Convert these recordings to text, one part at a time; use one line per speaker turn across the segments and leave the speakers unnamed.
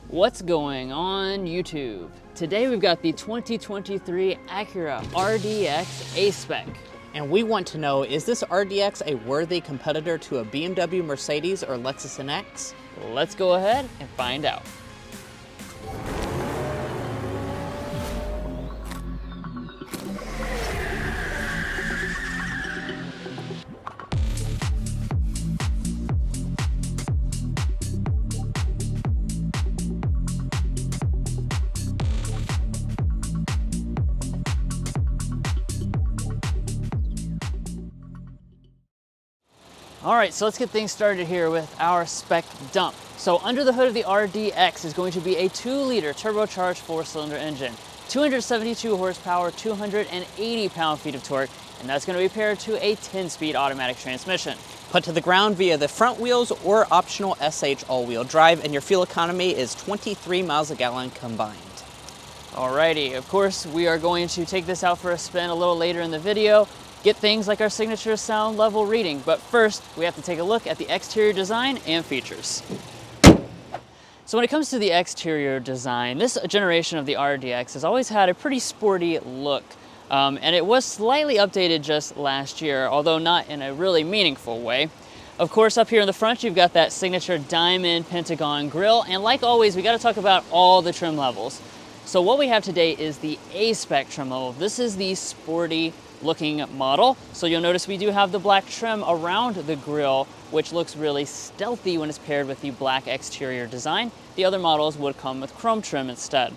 What's going on YouTube? Today we've got the 2023 Acura RDX A-Spec.
And we want to know, is this RDX a worthy competitor to a BMW, Mercedes, or Lexus NX?
Let's go ahead and find out. All right, so let's get things started here with our spec dump. So under the hood of the RDX is going to be a 2-liter turbocharged 4-cylinder engine, 272 horsepower, 280 pound-feet of torque, and that's going to be paired to a 10-speed automatic transmission.
Put to the ground via the front wheels or optional SH all-wheel drive, and your fuel economy is 23 miles a gallon combined.
Alrighty, of course, we are going to take this out for a spin a little later in the video, get things like our signature sound level reading, but first we have to take a look at the exterior design and features. So when it comes to the exterior design, this generation of the RDX has always had a pretty sporty look, and it was slightly updated just last year, although not in a really meaningful way. Of course, up here in the front, you've got that signature diamond pentagon grille, and like always, we got to talk about all the trim levels. So what we have today is the A-Spec trim level. This is the sporty looking model. So you'll notice we do have the black trim around the grille, which looks really stealthy when it's paired with the black exterior design. The other models would come with chrome trim instead.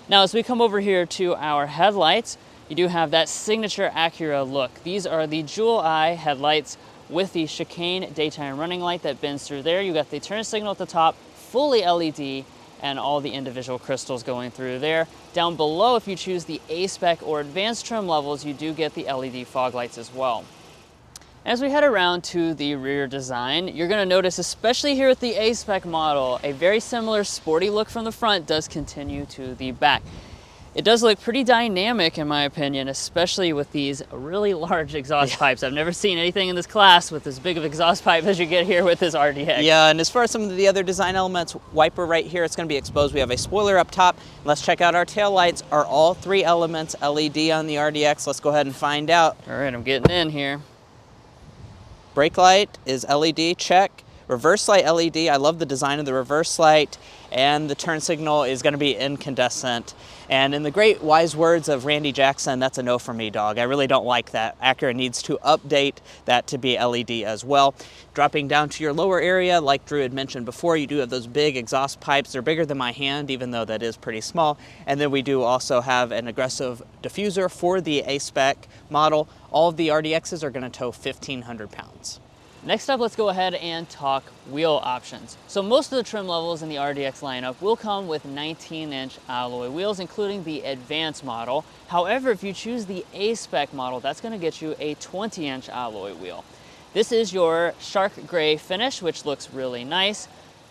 Now, as we come over here to our headlights, you do have that signature Acura look. These are the jewel eye headlights with the chicane daytime running light that bends through there. You got the turn signal at the top, fully LED, and all the individual crystals going through there. Down below, if you choose the A-Spec or advanced trim levels, you do get the LED fog lights as well. As we head around to the rear design, you're going to notice, especially here with the A-Spec model, a very similar sporty look from the front does continue to the back. It does look pretty dynamic in my opinion, especially with these really large exhaust pipes. I've never seen anything in this class with as big of exhaust pipe as you get here with this RDX.
Yeah, and as far as some of the other design elements, wiper right here, it's going to be exposed. We have a spoiler up top. Let's check out our tail lights. Are all 3 elements LED on the RDX? Let's go ahead and find out.
All right, I'm getting in here.
Brake light is LED, check. Reverse light LED, I love the design of the reverse light, and the turn signal is going to be incandescent. And in the great wise words of Randy Jackson, that's a no for me, dog. I really don't like that. Acura needs to update that to be LED as well. Dropping down to your lower area, like Drew had mentioned before, you do have those big exhaust pipes. They're bigger than my hand, even though that is pretty small. And then we do also have an aggressive diffuser for the A-Spec model. All of the RDXs are going to tow 1,500 pounds.
Next up, let's go ahead and talk wheel options. So most of the trim levels in the RDX lineup will come with 19-inch alloy wheels, including the advanced model. However, if you choose the A-Spec model, that's going to get you a 20-inch alloy wheel. This is your shark gray finish, which looks really nice.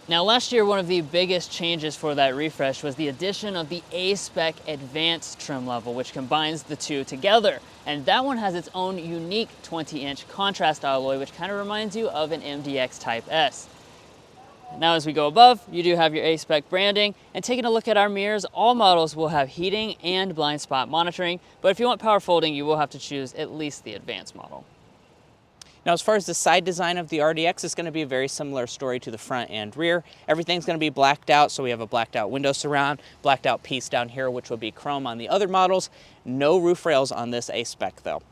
Now, last year, one of the biggest changes for that refresh was the addition of the A-Spec Advanced trim level, which combines the two together. And that one has its own unique 20-inch contrast alloy, which kind of reminds you of an MDX Type S. Now, as we go above, you do have your A-Spec branding. And taking a look at our mirrors, all models will have heating and blind spot monitoring. But if you want power folding, you will have to choose at least the Advanced model.
Now, as far as the side design of the RDX, it's going to be a very similar story to the front and rear. Everything's going to be blacked out, so we have a blacked out window surround, blacked out piece down here, which will be chrome on the other models. No roof rails on this A-Spec though.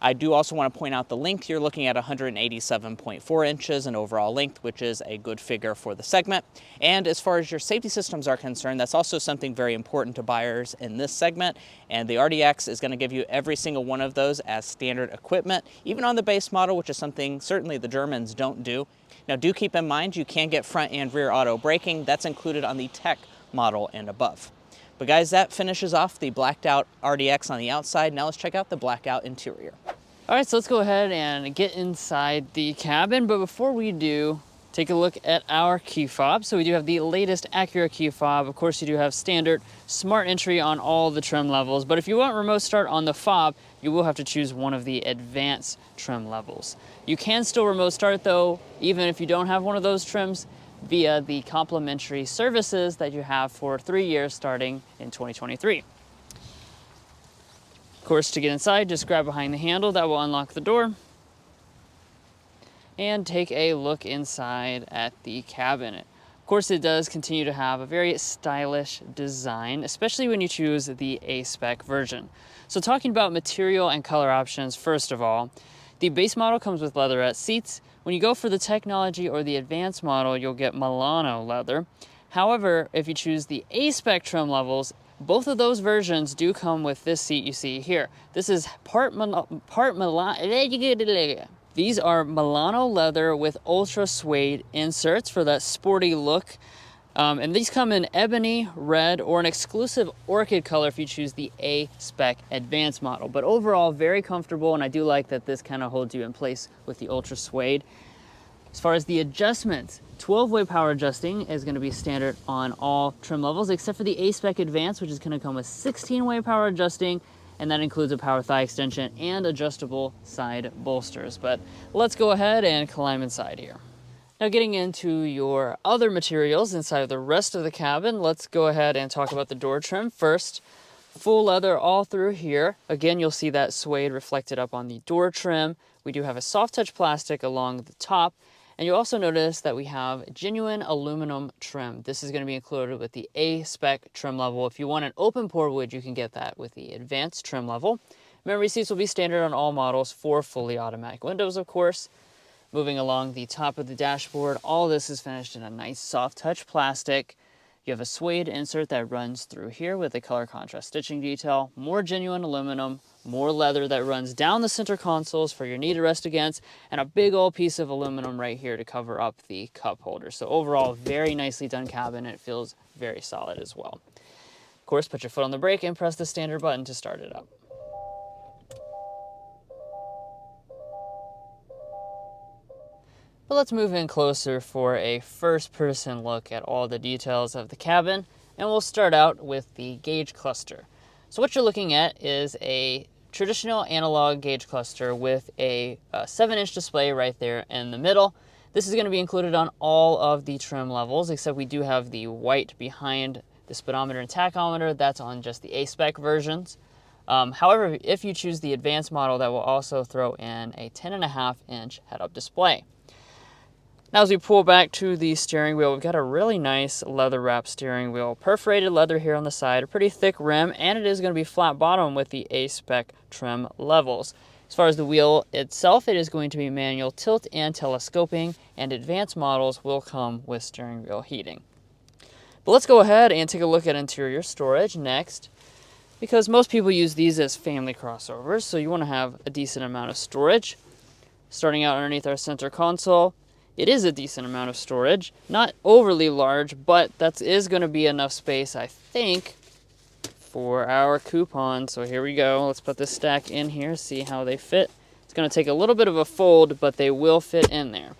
I do also want to point out the length. You're looking at 187.4 inches in overall length, which is a good figure for the segment. And as far as your safety systems are concerned, that's also something very important to buyers in this segment. And the RDX is going to give you every single one of those as standard equipment, even on the base model, which is something certainly the Germans don't do. Now, do keep in mind you can get front and rear auto braking. That's included on the Tech model and above. But guys, that finishes off the blacked out RDX on the outside. Now let's check out the blackout interior.
All right, so let's go ahead and get inside the cabin. But before we do, take a look at our key fob. So we do have the latest Acura key fob. Of course, you do have standard smart entry on all the trim levels. But if you want remote start on the fob, you will have to choose one of the advanced trim levels. You can still remote start though, even if you don't have one of those trims. via the complimentary services that you have for 3 years starting in 2023. Of course, to get inside, just grab behind the handle that will unlock the door and take a look inside at the cabin. Of course, it does continue to have a very stylish design, especially when you choose the A-Spec version. So talking about material and color options, first of all, the base model comes with leatherette seats. When you go for the technology or the advanced model, you'll get Milano leather. However, if you choose the A-Spec trim levels, both of those versions do come with this seat you see here. This is These are Milano leather with ultra suede inserts for that sporty look. And these come in ebony, red, or an exclusive orchid color if you choose the A-Spec advanced model. But overall, very comfortable, and I do like that this kind of holds you in place with the ultra suede. As far as the adjustments, 12-way power adjusting is going to be standard on all trim levels, except for the A-Spec Advanced, which is going to come with 16-way power adjusting, and that includes a power thigh extension and adjustable side bolsters. But let's go ahead and climb inside here. Now, getting into your other materials inside of the rest of the cabin, let's go ahead and talk about the door trim first. Full leather all through here. Again, you'll see that suede reflected up on the door trim. We do have a soft touch plastic along the top, and you'll also notice that we have genuine aluminum trim. This is going to be included with the A-Spec trim level. If you want an open pore wood, you can get that with the advanced trim level. Memory seats will be standard on all models for fully automatic windows, of course. Moving along the top of the dashboard, all this is finished in a nice soft touch plastic. You have a suede insert that runs through here with a color contrast stitching detail, more genuine aluminum, more leather that runs down the center consoles for your knee to rest against, and a big old piece of aluminum right here to cover up the cup holder. So overall, very nicely done cabin. It feels very solid as well. Of course, put your foot on the brake and press the standard button to start it up. But let's move in closer for a first-person look at all the details of the cabin, and we'll start out with the gauge cluster. So what you're looking at is a traditional analog gauge cluster with a 7-inch display right there in the middle. This is going to be included on all of the trim levels, except we do have the white behind the speedometer and tachometer. That's on just the A-Spec versions. However, if you choose the advanced model, that will also throw in a 10.5-inch head-up display. Now, as we pull back to the steering wheel, we've got a really nice leather wrap steering wheel. Perforated leather here on the side, a pretty thick rim, and it is going to be flat bottom with the A-Spec trim levels. As far as the wheel itself, it is going to be manual tilt and telescoping, and advanced models will come with steering wheel heating. But let's go ahead and take a look at interior storage next, because most people use these as family crossovers, so you want to have a decent amount of storage. Starting out underneath our center console, it is a decent amount of storage, not overly large, but that is going to be enough space, I think, for our coupon. So here we go. Let's put this stack in here, see how they fit. It's going to take a little bit of a fold, but they will fit in there.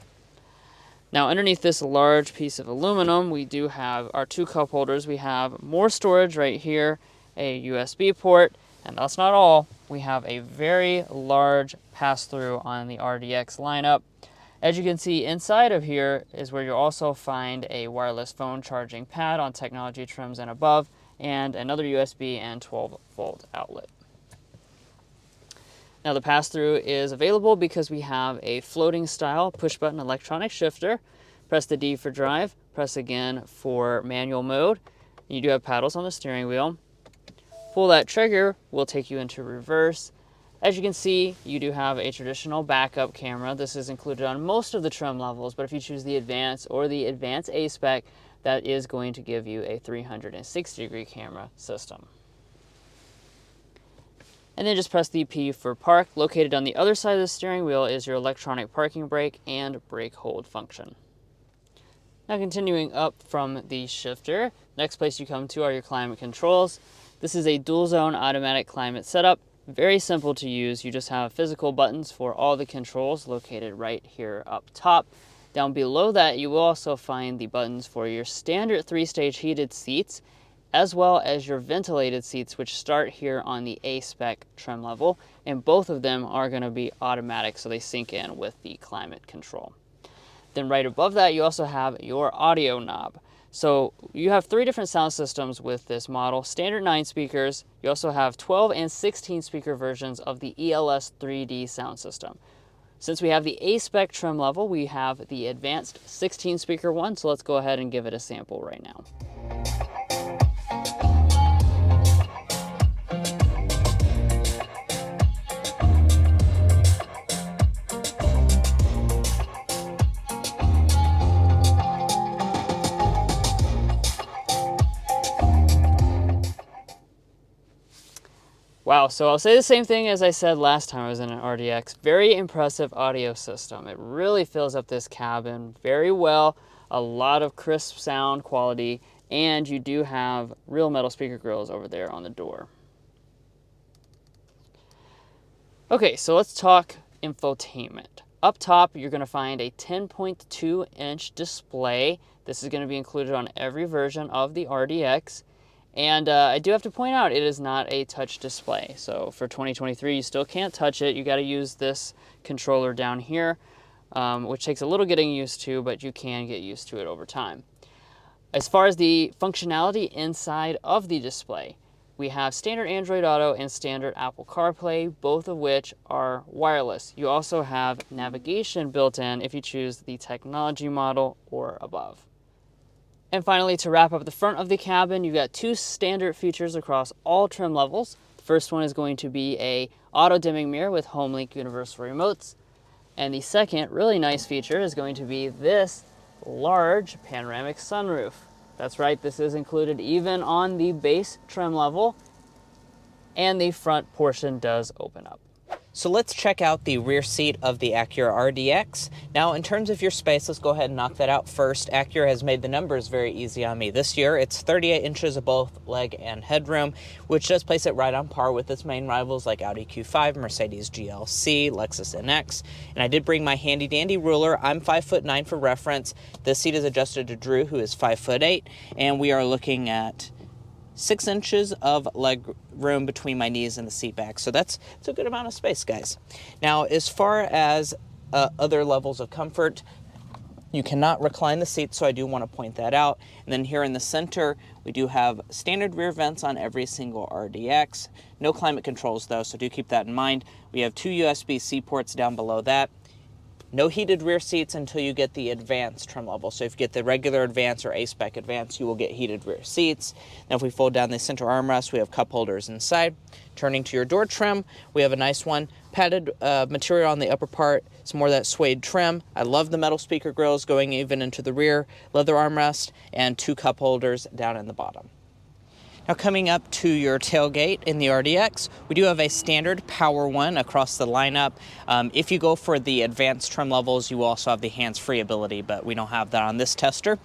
Now, underneath this large piece of aluminum, we do have our 2 cup holders. We have more storage right here, a USB port, and that's not all. We have a very large pass-through on the RDX lineup. As you can see, inside of here is where you'll also find a wireless phone charging pad on technology trims and above, and another USB and 12-volt outlet. Now, the pass-through is available because we have a floating style push-button electronic shifter. Press the D for drive, press again for manual mode. You do have paddles on the steering wheel. Pull that trigger will take you into reverse. As you can see, you do have a traditional backup camera. This is included on most of the trim levels, but if you choose the Advanced or the Advanced A-Spec, that is going to give you a 360-degree camera system. And then just press the P for park. Located on the other side of the steering wheel is your electronic parking brake and brake hold function. Now, continuing up from the shifter, next place you come to are your climate controls. This is a dual zone automatic climate setup. Very simple to use. You just have physical buttons for all the controls located right here up top. Down below that, you will also find the buttons for your standard 3-stage heated seats, as well as your ventilated seats, which start here on the A-Spec trim level, and both of them are going to be automatic, so they sync in with the climate control. Then right above that, you also have your audio knob. So you have 3 different sound systems with this model. Standard 9 speakers. You also have 12 and 16 speaker versions of the ELS 3D sound system. Since we have the A-Spec trim level, we have the advanced 16 speaker one. So let's go ahead and give it a sample right now. Wow, so I'll say the same thing as I said last time I was in an RDX. Very impressive audio system. It really fills up this cabin very well. A lot of crisp sound quality, and you do have real metal speaker grills over there on the door. Okay, so let's talk infotainment. Up top, you're going to find a 10.2-inch display. This is going to be included on every version of the RDX. And I do have to point out, it is not a touch display. So for 2023, you still can't touch it. You got to use this controller down here, which takes a little getting used to, but you can get used to it over time. As far as the functionality inside of the display, we have standard Android Auto and standard Apple CarPlay, both of which are wireless. You also have navigation built in if you choose the technology model or above. And finally, to wrap up the front of the cabin, you've got 2 standard features across all trim levels. The first one is going to be a auto-dimming mirror with HomeLink universal remotes. And the second really nice feature is going to be this large panoramic sunroof. That's right, this is included even on the base trim level, and the front portion does open up.
So let's check out the rear seat of the Acura RDX. Now, in terms of your space, let's go ahead and knock that out first. Acura has made the numbers very easy on me this year. It's 38 inches of both leg and headroom, which does place it right on par with its main rivals like Audi Q5, Mercedes GLC, Lexus NX. And I did bring my handy dandy ruler. I'm 5'9" for reference. This seat is adjusted to Drew, who is 5'8", and we are looking at 6 inches of leg room between my knees and the seat back. So that's a good amount of space, guys. Now, as far as other levels of comfort, you cannot recline the seat, so I do want to point that out. And then here in the center, we do have standard rear vents on every single RDX. No climate controls though, so do keep that in mind. We have 2 USB-C ports down below that. No heated rear seats until you get the advanced trim level. So if you get the regular advanced or A-Spec advanced, you will get heated rear seats. Now if we fold down the center armrest, we have cup holders inside. Turning to your door trim, we have a nice one. Padded material on the upper part. It's more that suede trim. I love the metal speaker grills going even into the rear. Leather armrest and 2 cup holders down in the bottom. Now coming up to your tailgate in the RDX, we do have a standard power one across the lineup. If you go for the advanced trim levels, you will also have the hands-free ability, but we don't have that on this tester.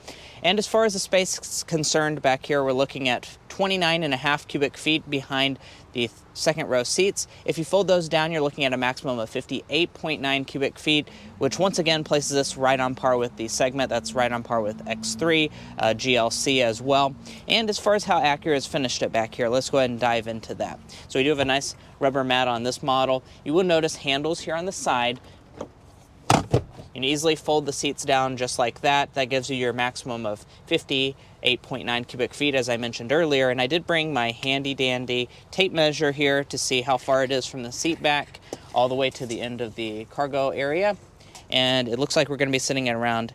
And as far as the space is concerned, back here we're looking at 29.5 cubic feet behind the second row seats. If you fold those down, you're looking at a maximum of 58.9 cubic feet, which once again places us right on par with the segment. That's right on par with X3, GLC as well. And as far as how Acura has finished it back here, let's go ahead and dive into that. So we do have a nice rubber mat on this model. You will notice handles here on the side. You can easily fold the seats down just like that. That gives you your maximum of 58.9 cubic feet, as I mentioned earlier. And I did bring my handy dandy tape measure here to see how far it is from the seat back all the way to the end of the cargo area. And it looks like we're going to be sitting at around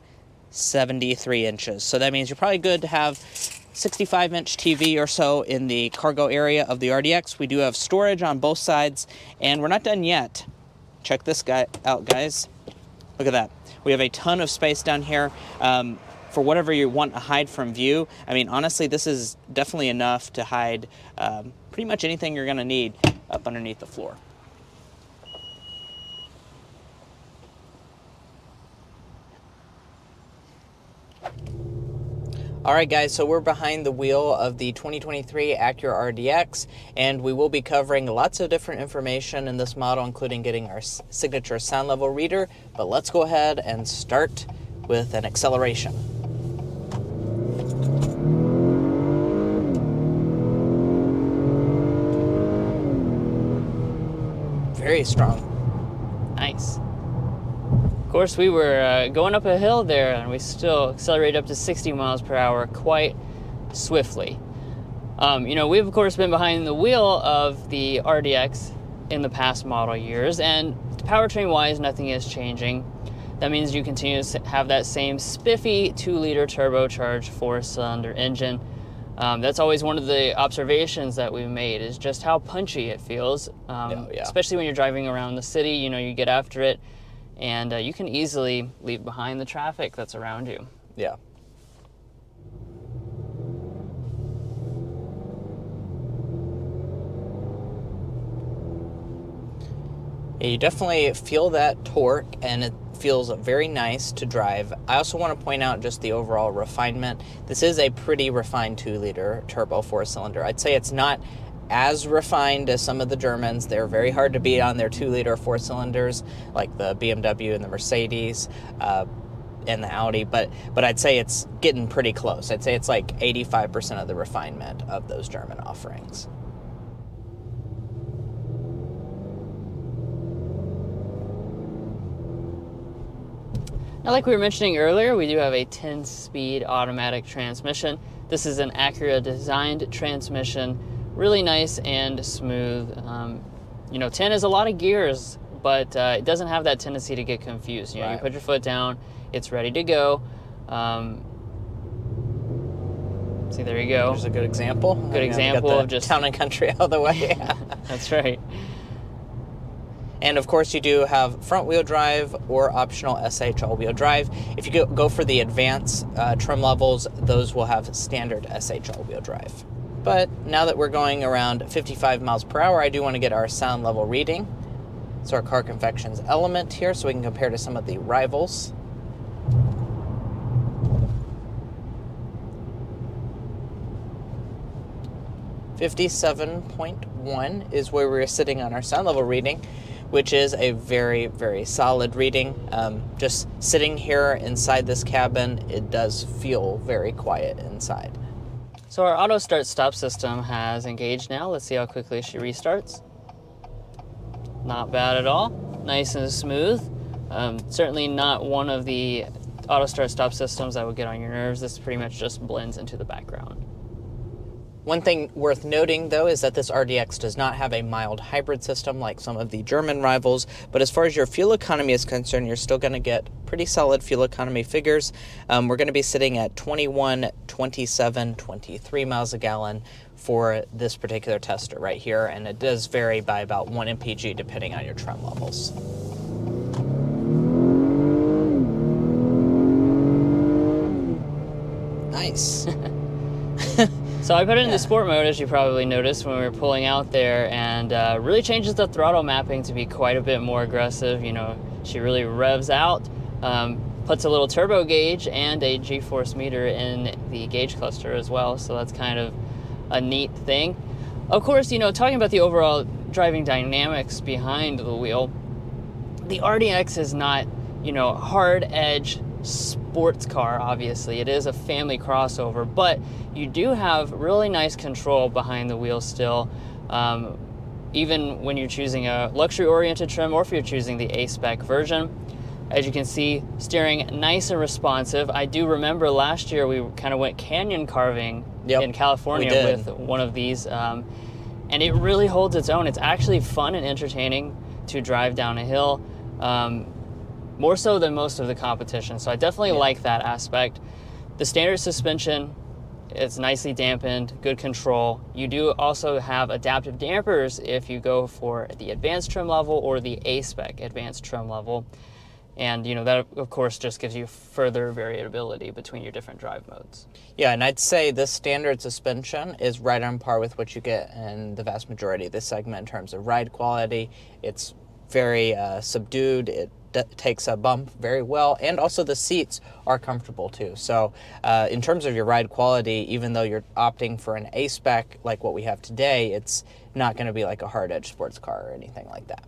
73 inches. So that means you're probably good to have 65-inch TV or so in the cargo area of the RDX. We do have storage on both sides, and we're not done yet. Check this guy out, guys. Look at that. We have a ton of space down here for whatever you want to hide from view. I mean, honestly, this is definitely enough to hide pretty much anything you're going to need up underneath the floor. All right, guys, so we're behind the wheel of the 2023 Acura RDX, and we will be covering lots of different information in this model, including getting our signature sound level reader. But let's go ahead and start with an acceleration. Very strong.
Nice. course, we were going up a hill there, and we still accelerated up to 60 miles per hour quite swiftly. You know, we've of course been behind the wheel of the RDX in the past model years, and powertrain-wise, nothing is changing. That means you continue to have that same spiffy 2-liter turbocharged 4-cylinder engine. That's always one of the observations that we've made, is just how punchy it feels, especially when you're driving around the city. You know, you get after it, and you can easily leave behind the traffic that's around you.
Yeah. You definitely feel that torque, and it feels very nice to drive. I also want to point out just the overall refinement. This is a pretty refined 2-liter turbo 4-cylinder. I'd say it's not as refined as some of the Germans. They're very hard to beat on their 2-liter 4-cylinders, like the BMW and the Mercedes and the Audi, but I'd say it's getting pretty close. I'd say it's like 85% of the refinement of those German offerings.
Now, like we were mentioning earlier, we do have a 10-speed automatic transmission. This is an Acura designed transmission, really nice and smooth. You know, 10 is a lot of gears, but it doesn't have that tendency to get confused. You know, you put your foot down, it's ready to go. See, there you go.
There's a good example.
Good example of just
town and country out of the way.
That's right.
And of course, you do have front-wheel drive or optional SH all-wheel drive. If you go for the advanced trim levels, those will have standard SH all-wheel drive. But now that we're going around 55 miles per hour, I do want to get our sound level reading. So our Car Confections element here, so we can compare to some of the rivals. .1 is where we're sitting on our sound level reading, which is a very, very solid reading. Just sitting here inside this cabin, it does feel very quiet inside.
So our auto start stop system has engaged now. Let's see how quickly she restarts. Not bad at all. Nice and smooth. Certainly not one of the auto start stop systems that would get on your nerves. This pretty much just blends into the background.
One thing worth noting, though, is that this RDX does not have a mild hybrid system like some of the German rivals, but as far as your fuel economy is concerned, you're still going to get pretty solid fuel economy figures. We're going to be sitting at 21, 27, 23 miles a gallon for this particular tester right here, and it does vary by about 1 mpg depending on your trim levels. Nice.
So I put it in the sport mode, as you probably noticed when we were pulling out there, and really changes the throttle mapping to be quite a bit more aggressive. You know, she really revs out, puts a little turbo gauge and a G-force meter in the gauge cluster as well, so that's kind of a neat thing. Of course, you know, talking about the overall driving dynamics behind the wheel, the RDX is not, you know, hard edge sports car. Obviously it is a family crossover, but you do have really nice control behind the wheel still, even when you're choosing a luxury oriented trim or if you're choosing the A-Spec version. As you can see, steering nice and responsive. I do remember last year we kind of went canyon carving in California with one of these, and it really holds its own. It's actually fun and entertaining to drive down a hill, more so than most of the competition. So I definitely like that aspect. The standard suspension, it's nicely dampened, good control. You do also have adaptive dampers if you go for the advanced trim level or the A-Spec advanced trim level. And you know, that of course just gives you further variability between your different drive modes.
Yeah, and I'd say this standard suspension is right on par with what you get in the vast majority of this segment in terms of ride quality. It's very subdued. It takes a bump very well, and also the seats are comfortable too. So in terms of your ride quality, even though you're opting for an A-Spec like what we have today, it's not going to be like a hard edge sports car or anything like that.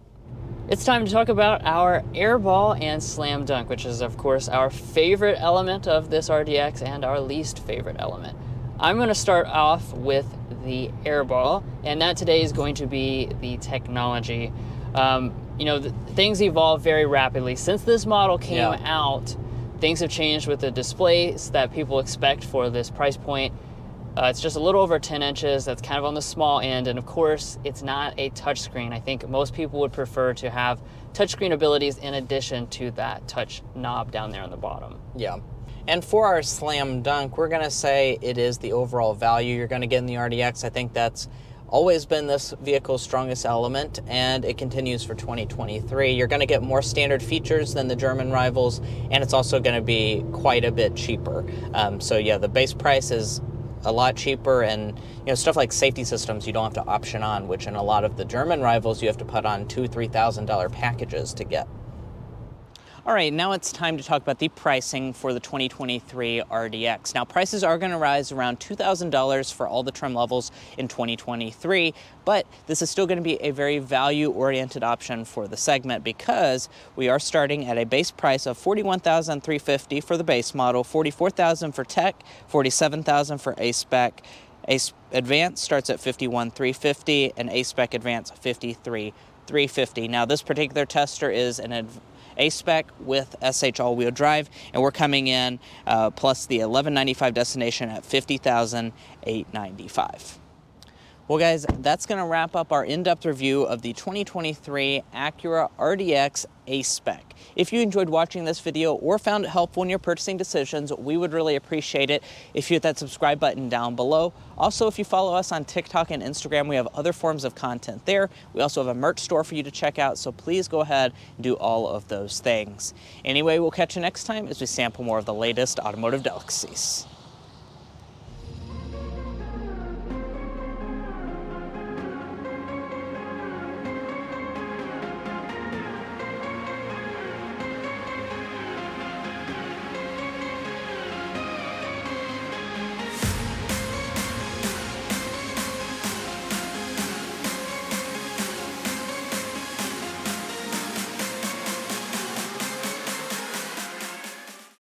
It's time to talk about our airball and slam dunk, which is of course our favorite element of this RDX and our least favorite element. I'm going to start off with the airball, and that today is going to be the technology. you know, things evolve very rapidly. Since this model came
Yeah.
out, things have changed with the displays that people expect for this price point. It's just a little over 10 inches. That's kind of on the small end. And of course, it's not a touchscreen. I think most people would prefer to have touchscreen abilities in addition to that touch knob down there on the bottom.
Yeah. And for our slam dunk, we're going to say it is the overall value you're going to get in the RDX. I think that's always been this vehicle's strongest element, and it continues for 2023. You're going to get more standard features than the German rivals, and it's also going to be quite a bit cheaper. So yeah, the base price is a lot cheaper, and you know, stuff like safety systems you don't have to option on, which in a lot of the German rivals you have to put on $2,000–$3,000 packages to get. All right, now it's time to talk about the pricing for the 2023 RDX. Now, prices are going to rise around $2,000 for all the trim levels in 2023, but this is still going to be a very value-oriented option for the segment because we are starting at a base price of $41,350 for the base model, $44,000 for Tech, $47,000 for A-Spec. Advanced starts at $51,350, and A-Spec Advanced $53,350. Now, this particular tester is an A-Spec with SH all-wheel drive, and we're coming in plus the $1,195 destination at $50,895. Well, guys, that's going to wrap up our in-depth review of the 2023 Acura RDX A-Spec. If you enjoyed watching this video or found it helpful in your purchasing decisions, we would really appreciate it if you hit that subscribe button down below. Also, if you follow us on TikTok and Instagram, we have other forms of content there. We also have a merch store for you to check out, so please go ahead and do all of those things. Anyway, we'll catch you next time as we sample more of the latest automotive delicacies.